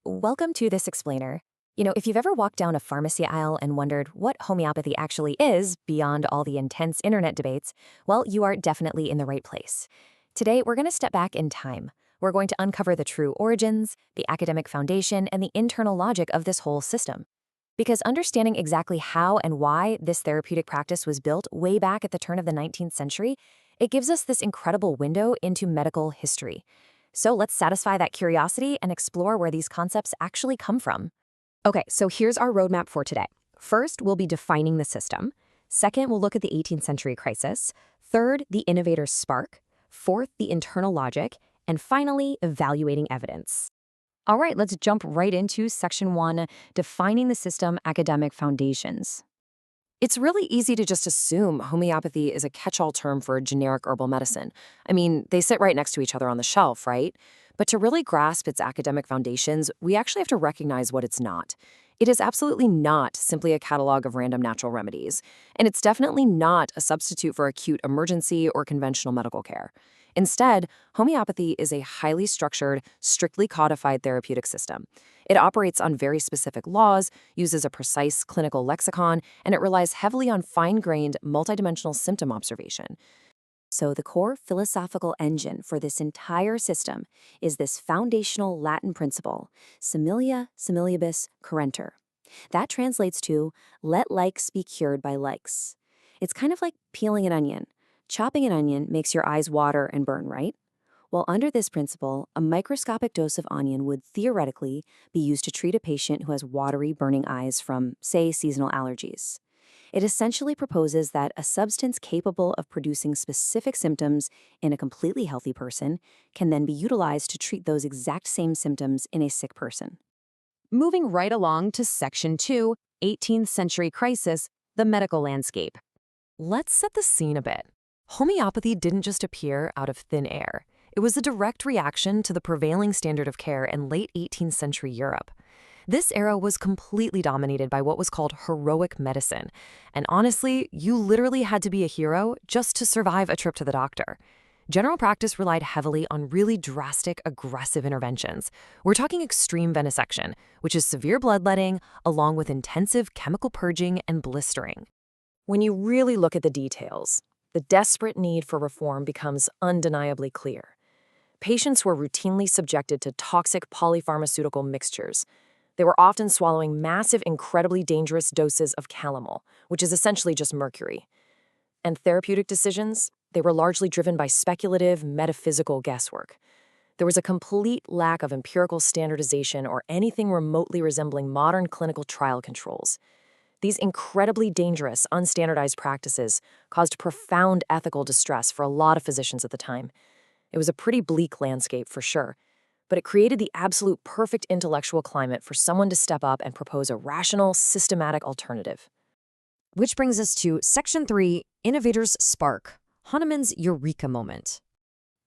Welcome to This Explainer. If you've ever walked down a pharmacy aisle and wondered what homeopathy actually is beyond all the intense internet debates, well, you are definitely in the right place. Today, we're going to step back in time. We're going to uncover the true origins, the academic foundation, and the internal logic of this whole system. Because understanding exactly how and why this therapeutic practice was built way back at the turn of the 19th century, it gives us this incredible window into medical history. So let's satisfy that curiosity and explore where these concepts actually come from. Okay, so here's our roadmap for today. First, we'll be defining the system. Second, we'll look at the 18th century crisis. Third, the innovator's spark. Fourth, the internal logic. And finally, evaluating evidence. All right, let's jump right into Section 1, Defining the System, Academic Foundations. It's really easy to just assume homeopathy is a catch-all term for a generic herbal medicine. I mean, they sit right next to each other on the shelf, right? But to really grasp its academic foundations, we actually have to recognize what it's not. It is absolutely not simply a catalog of random natural remedies, and it's definitely not a substitute for acute emergency or conventional medical care. Instead, homeopathy is a highly structured, strictly codified therapeutic system. It operates on very specific laws, uses a precise clinical lexicon, and it relies heavily on fine-grained, multidimensional symptom observation. So the core philosophical engine for this entire system is this foundational Latin principle, similia similibus currentur. That translates to, let likes be cured by likes. It's kind of like peeling an onion. Chopping an onion makes your eyes water and burn, right? Well, under this principle, a microscopic dose of onion would theoretically be used to treat a patient who has watery, burning eyes from, say, seasonal allergies. It essentially proposes that a substance capable of producing specific symptoms in a completely healthy person can then be utilized to treat those exact same symptoms in a sick person. Moving right along to Section 2, 18th century crisis, the medical landscape. Let's set the scene a bit. Homeopathy didn't just appear out of thin air. It was a direct reaction to the prevailing standard of care in late 18th century Europe. This era was completely dominated by what was called heroic medicine. And honestly, you literally had to be a hero just to survive a trip to the doctor. General practice relied heavily on really drastic, aggressive interventions. We're talking extreme venesection, which is severe bloodletting, along with intensive chemical purging and blistering. When you really look at the details, the desperate need for reform becomes undeniably clear. Patients were routinely subjected to toxic polypharmaceutical mixtures. They were often swallowing massive, incredibly dangerous doses of calomel, which is essentially just mercury. And therapeutic decisions, they were largely driven by speculative, metaphysical guesswork. There was a complete lack of empirical standardization or anything remotely resembling modern clinical trial controls. These incredibly dangerous, unstandardized practices caused profound ethical distress for a lot of physicians at the time. It was a pretty bleak landscape for sure, but it created the absolute perfect intellectual climate for someone to step up and propose a rational, systematic alternative. Which brings us to Section 3, Innovator's Spark, Hahnemann's Eureka Moment.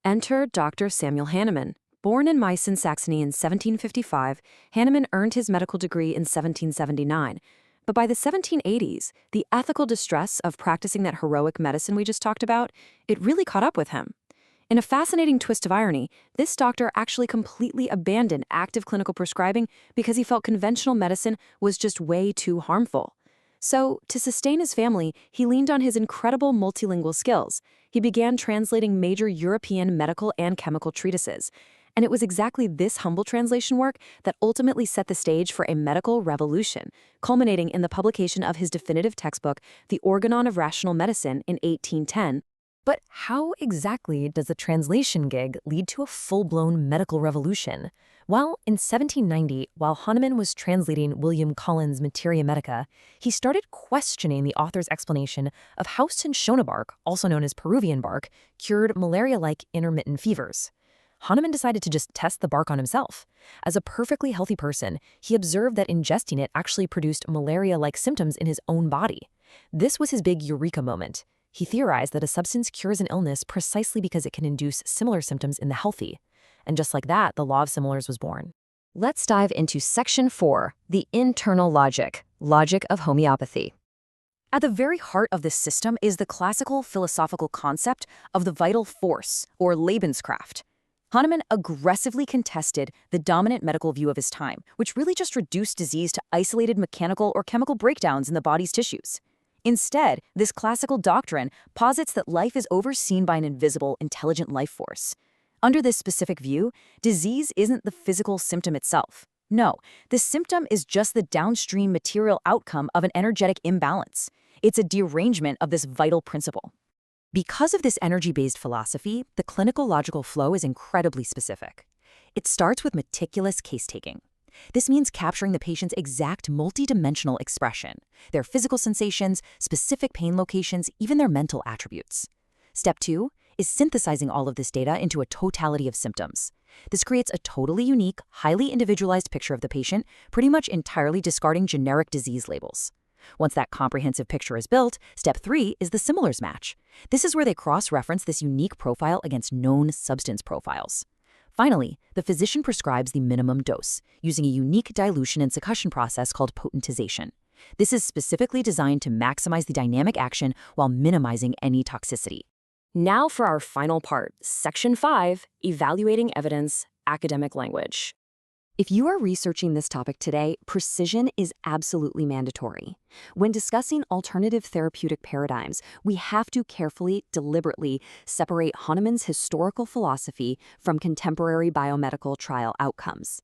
Enter Dr. Samuel Hahnemann. Born in Meissen, Saxony in 1755, Hahnemann earned his medical degree in 1779. But by the 1780s, the ethical distress of practicing that heroic medicine we just talked about, it really caught up with him. In a fascinating twist of irony, this doctor actually completely abandoned active clinical prescribing because he felt conventional medicine was just way too harmful. So, to sustain his family, he leaned on his incredible multilingual skills. He began translating major European medical and chemical treatises. And it was exactly this humble translation work that ultimately set the stage for a medical revolution, culminating in the publication of his definitive textbook, The Organon of Rational Medicine, in 1810. But how exactly does the translation gig lead to a full-blown medical revolution? Well, in 1790, while Hahnemann was translating William Collins' Materia Medica, he started questioning the author's explanation of how cinchona bark, also known as Peruvian bark, cured malaria-like intermittent fevers. Hahnemann decided to just test the bark on himself. As a perfectly healthy person, he observed that ingesting it actually produced malaria-like symptoms in his own body. This was his big eureka moment. He theorized that a substance cures an illness precisely because it can induce similar symptoms in the healthy. And just like that, the law of similars was born. Let's dive into Section 4, the internal logic of homeopathy. At the very heart of this system is the classical philosophical concept of the vital force, or Lebenskraft. Hahnemann aggressively contested the dominant medical view of his time, which really just reduced disease to isolated mechanical or chemical breakdowns in the body's tissues. Instead, this classical doctrine posits that life is overseen by an invisible, intelligent life force. Under this specific view, disease isn't the physical symptom itself. No, the symptom is just the downstream material outcome of an energetic imbalance. It's a derangement of this vital principle. Because of this energy-based philosophy, the clinical logical flow is incredibly specific. It starts with meticulous case-taking. This means capturing the patient's exact multidimensional expression, their physical sensations, specific pain locations, even their mental attributes. Step 2 is synthesizing all of this data into a totality of symptoms. This creates a totally unique, highly individualized picture of the patient, pretty much entirely discarding generic disease labels. Once that comprehensive picture is built, step 3 is the similars match. This is where they cross-reference this unique profile against known substance profiles. Finally, the physician prescribes the minimum dose, using a unique dilution and succussion process called potentization. This is specifically designed to maximize the dynamic action while minimizing any toxicity. Now for our final part, Section 5, Evaluating Evidence, Academic Language. If you are researching this topic today, precision is absolutely mandatory. When discussing alternative therapeutic paradigms, we have to carefully, deliberately separate Hahnemann's historical philosophy from contemporary biomedical trial outcomes.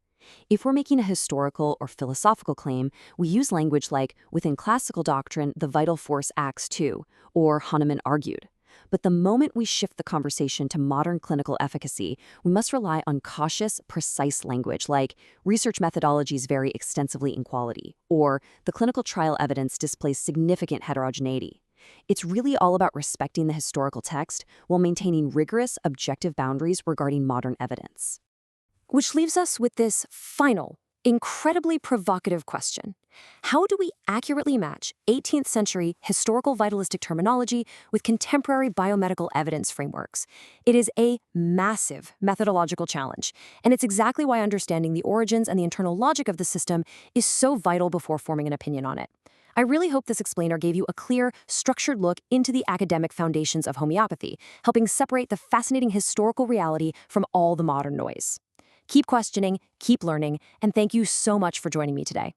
If we're making a historical or philosophical claim, we use language like, within classical doctrine, the vital force acts too, or Hahnemann argued. But the moment we shift the conversation to modern clinical efficacy, we must rely on cautious, precise language like research methodologies vary extensively in quality, or the clinical trial evidence displays significant heterogeneity. It's really all about respecting the historical text while maintaining rigorous, objective boundaries regarding modern evidence. Which leaves us with this final, incredibly provocative question. How do we accurately match 18th century historical vitalistic terminology with contemporary biomedical evidence frameworks? It is a massive methodological challenge, and it's exactly why understanding the origins and the internal logic of the system is so vital before forming an opinion on it. I really hope this explainer gave you a clear, structured look into the academic foundations of homeopathy, helping separate the fascinating historical reality from all the modern noise. Keep questioning, keep learning, and thank you so much for joining me today.